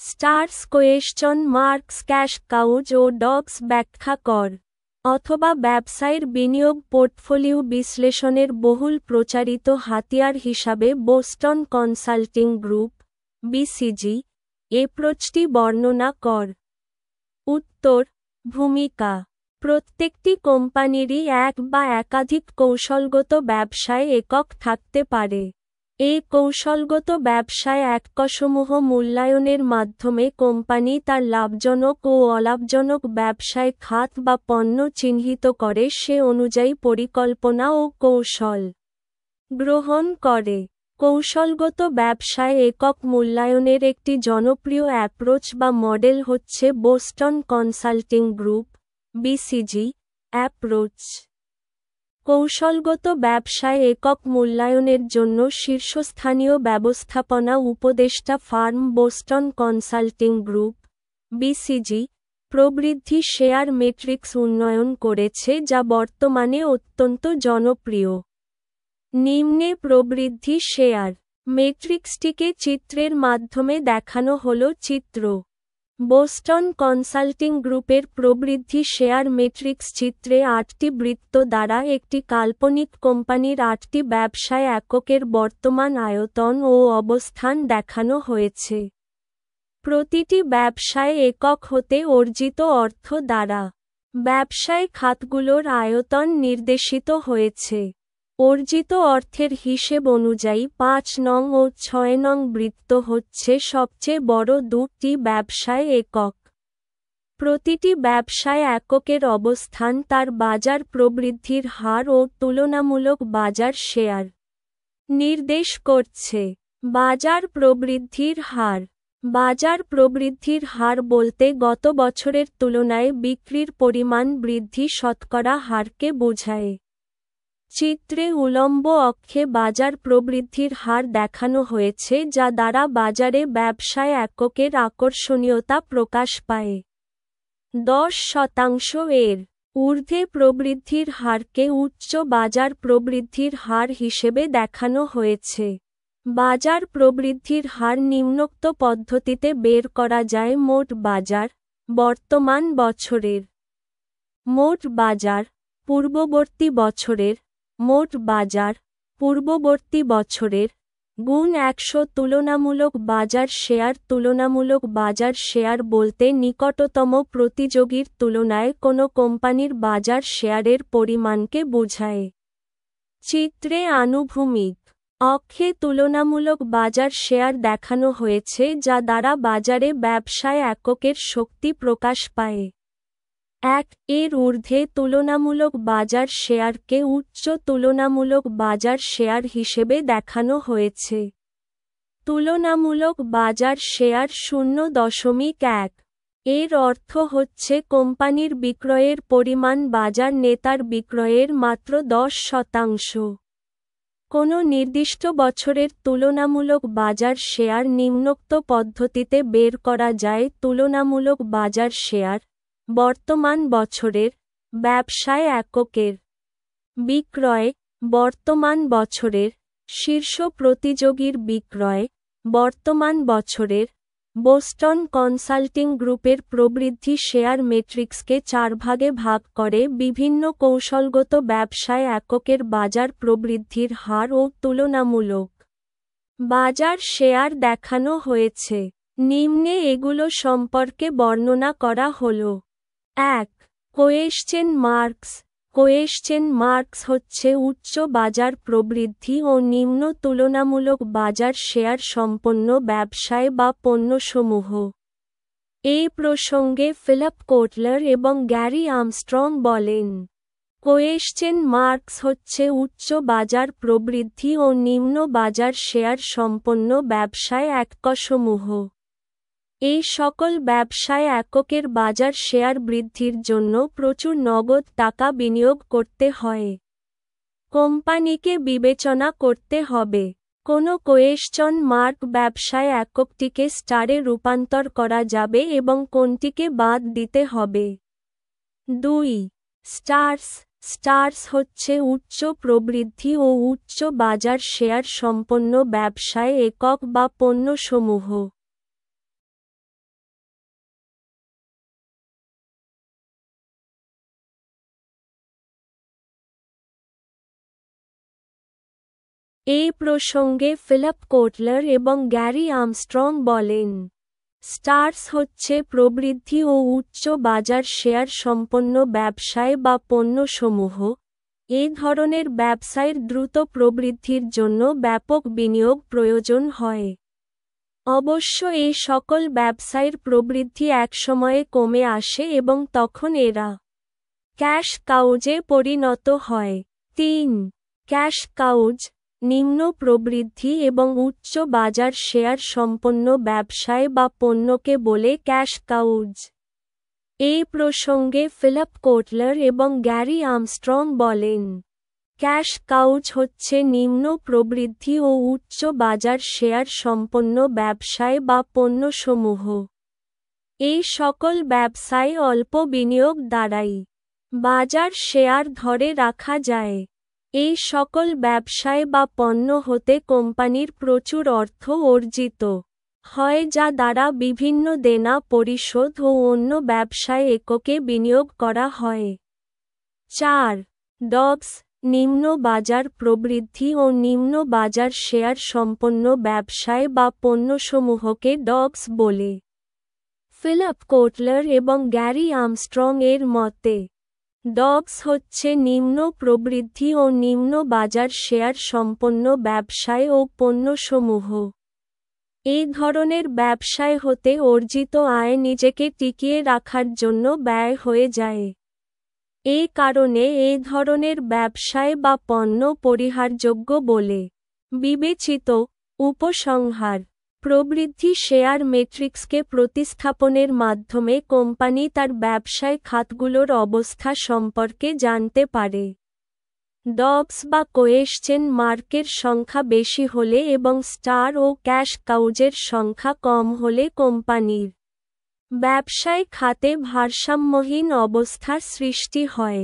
Stars question marks cash cows ও dogs ব্যাখ্যা কর। অথবা ব্যবসায়ের বিনিয়োগ পোর্টফোলিও বিশ্লেষণের বহুল প্রচারিত হাতিয়ার হিসাবে বোস্টন কনসাল্টিং গ্রুপ (বিসিজি) এপ্রোচটি বর্ণনা কর। উত্তর। ভূমিকা। প্রত্যেকটি কোম্পানিরই এক বা একাধিক কৌশলগত ব্যবসায় একক থাকতে পারে। এই কৌশলগত ব্যবসায় এককসমূহ মূল্যায়নের মাধ্যমে কোম্পানি তার লাভজনক ও অলাভজনক ব্যবসায় খাত বা পণ্য চিহ্নিত করে সে অনুযায়ী পরিকল্পনা ও কৌশল গ্রহণ করে। কৌশলগত ব্যবসায় একক মূল্যায়নের একটি জনপ্রিয় অ্যাপ্রোচ বা মডেল হচ্ছে Boston consulting group (BCG) approach. কৌশলগত ব্যবসায় একক মূল্যায়নের জন্য শীর্ষস্থানীয় ব্যবস্থাপনা উপদেষ্টা farm Boston consulting group (BCG) প্রবৃদ্ধি শেয়ার মেট্রিক্স উন্নয়ন করেছে যা বর্তমানে অত্যন্ত জনপ্রিয়। নিম্নে প্রবৃদ্ধি শেয়ার মেট্রিক্সটিকে চিত্রের মাধ্যমে দেখানো হলো। চিত্র। বোস্টন কনসাল্টিং গ্রুপের প্রবৃদ্ধি শেয়ার মেট্রিক্স চিত্রে 8টি বৃত্ত দ্বারা একটি কাল্পনিক কোম্পানির 8টি ব্যবসায় এককের বর্তমান আয়তন ও অবস্থান দেখানো হয়েছে। প্রতিটি ব্যবসায় একক হতে অর্জিত অর্থ দ্বারা ব্যবসায় খাতগুলোর আয়তন নির্দেশিত হয়েছে। অর্জিত অর্থের হিসেব অনুযায়ী 5 নং ও 6 নং বৃত্ত হচ্ছে সবচেয়ে বড় দুটি ব্যবসায় একক। প্রতিটি ব্যবসায় এককের অবস্থান তার বাজার প্রবৃদ্ধির হার ও তুলনামূলক বাজার শেয়ার নির্দেশ করছে। বাজার প্রবৃদ্ধির হার। বাজার প্রবৃদ্ধির হার বলতে গত বছরের তুলনায় বিক্রির পরিমাণ বৃদ্ধি শতকরা হারকে বোঝায়। চিত্রে উল্লম্ব অক্ষে বাজার প্রবৃদ্ধির হার দেখানো হয়েছে যা দ্বারা বাজারে ব্যবসায় এককের আকর্ষণীয়তা প্রকাশ পায়। 10% এর ঊর্ধ্বে প্রবৃদ্ধির হারকে উচ্চ বাজার প্রবৃদ্ধির হার হিসেবে দেখানো হয়েছে। বাজার প্রবৃদ্ধির হার নিম্নোক্ত পদ্ধতিতে বের করা যায়: মোট বাজার বর্তমান বছরের, মোট বাজার পূর্ববর্তী বছরের, মোট বাজার পূর্ববর্তী বছরের, গুণ 100 তুলনামূলক বাজার শেয়ার। তুলনামূলক বাজার শেয়ার বলতে নিকটতম প্রতিযোগীর তুলনায় কোনো কোম্পানির বাজার শেয়ারের পরিমাণকে বোঝায়। চিত্রে আনুভূমিক অক্ষে তুলনামূলক বাজার শেয়ার দেখানো হয়েছে যা দ্বারা বাজারে ব্যবসায় এককের শক্তি প্রকাশ পায়। 1 এর ঊর্ধ্বে তুলনামূলক বাজার শেয়ারকে উচ্চ তুলনামূলক বাজার শেয়ার হিসেবে দেখানো হয়েছে। তুলনামূলক বাজার শেয়ার 0.1 এর অর্থ হচ্ছে কোম্পানির বিক্রয়ের পরিমাণ বাজার নেতার বিক্রয়ের মাত্র 10%। কোনো নির্দিষ্ট বছরের তুলনামূলক বাজার শেয়ার নিম্নোক্ত পদ্ধতিতে বের করা যায়: তুলনামূলক বাজার শেয়ার বর্তমান বছরের ব্যবসায় এককের বিক্রয় বর্তমান বছরের শীর্ষ প্রতিযোগীর বিক্রয় বর্তমান বছরের। বোস্টন কনসাল্টিং গ্রুপের প্রবৃদ্ধি শেয়ার মেট্রিক্সকে 4 ভাগে ভাগ করে বিভিন্ন কৌশলগত ব্যবসায় এককের বাজার প্রবৃদ্ধির হার ও তুলনামূলক বাজার শেয়ার দেখানো হয়েছে। নিম্নে এগুলো সম্পর্কে বর্ণনা করা হলো। 1. Question marks. কোয়েশ্চেন মার্কস হচ্ছে উচ্চ বাজার প্রবৃদ্ধি ও নিম্ন তুলনামূলক বাজার শেয়ার সম্পন্ন ব্যবসায় বা পণ্যসমূহ। এই প্রসঙ্গে ফিলিপ কোটলার এবং গ্যারি আর্মস্ট্রং বলেন, কোয়েশ্চেন মার্কস হচ্ছে উচ্চ বাজার প্রবৃদ্ধি ও নিম্ন বাজার শেয়ার সম্পন্ন ব্যবসায় এককসমূহ। এই সকল ব্যবসায় এককের বাজার শেয়ার বৃদ্ধির জন্য প্রচুর নগদ টাকা বিনিয়োগ করতে হয়। কোম্পানিকে বিবেচনা করতে হবে কোনো কোয়েশ্চন মার্ক ব্যবসায় এককটিকে স্টারে রূপান্তর করা যাবে এবং কোনটিকে বাদ দিতে হবে। 2. স্টার্স। স্টার্স হচ্ছে উচ্চ প্রবৃদ্ধি ও উচ্চ বাজার শেয়ার সম্পন্ন ব্যবসায় একক বা পণ্যসমূহ। এই প্রসঙ্গে ফিলিপ কোটলার এবং গ্যারি আর্মস্ট্রং বলেন, স্টার্স হচ্ছে প্রবৃদ্ধি ও উচ্চ বাজার শেয়ার সম্পন্ন ব্যবসায় বা পণ্যসমূহ। এ ধরনের ব্যবসায়ের দ্রুত প্রবৃদ্ধির জন্য ব্যাপক বিনিয়োগ প্রয়োজন হয়। অবশ্য এই সকল ব্যবসায়ের প্রবৃদ্ধি একসময়ে কমে আসে এবং তখন এরা ক্যাশ কাউজে পরিণত হয়। ৩. ক্যাশ কাউজ, নিম্ন প্রবৃদ্ধি এবং উচ্চ বাজার শেয়ার সম্পন্ন ব্যবসায় বা পণ্যকে বলে ক্যাশ কাউজ। এই প্রসঙ্গে ফিলিপ কোটলার এবং গ্যারি আর্মস্ট্রং বলেন, ক্যাশ কাউজ হচ্ছে নিম্ন প্রবৃদ্ধি ও উচ্চ বাজার শেয়ার সম্পন্ন ব্যবসায় বা পণ্যসমূহ। এই সকল ব্যবসায় অল্প বিনিয়োগ দ্বারাই বাজার শেয়ার ধরে রাখা যায়। এই সকল ব্যবসায় বা পণ্য হতে কোম্পানির প্রচুর অর্থ অর্জিত হয় যা দ্বারা বিভিন্ন দেনা পরিশোধ ও অন্য ব্যবসায় এককে বিনিয়োগ করা হয়। ৪. ডগস, নিম্ন বাজার প্রবৃদ্ধি ও নিম্ন বাজার শেয়ার সম্পন্ন ব্যবসায় বা পণ্যসমূহকে ডগস বলে। ফিলিপ কোটলার এবং গ্যারি আর্মস্ট্রং এর মতে, ডগস হচ্ছে নিম্ন প্রবৃদ্ধি ও নিম্ন বাজার শেয়ার সম্পন্ন ব্যবসায় ও পণ্যসমূহ। এই ধরনের ব্যবসায় হতে অর্জিত আয় নিজেকে টিকিয়ে রাখার জন্য ব্যয় হয়ে যায়। এই কারণে এই ধরনের ব্যবসায় বা পণ্য পরিহারযোগ্য বলে বিবেচিত। উপসংহার: প্রবৃদ্ধি শেয়ার মেট্রিক্সকে প্রতিস্থাপনের মাধ্যমে কোম্পানি তার ব্যবসায় খাতগুলোর অবস্থা সম্পর্কে জানতে পারে। ডগস বা কোয়েশ্চেন মার্কের সংখ্যা বেশি হলে এবং স্টার ও ক্যাশ কাউজের সংখ্যা কম হলে কোম্পানির ব্যবসায় খাতে ভারসাম্যহীন অবস্থার সৃষ্টি হয়।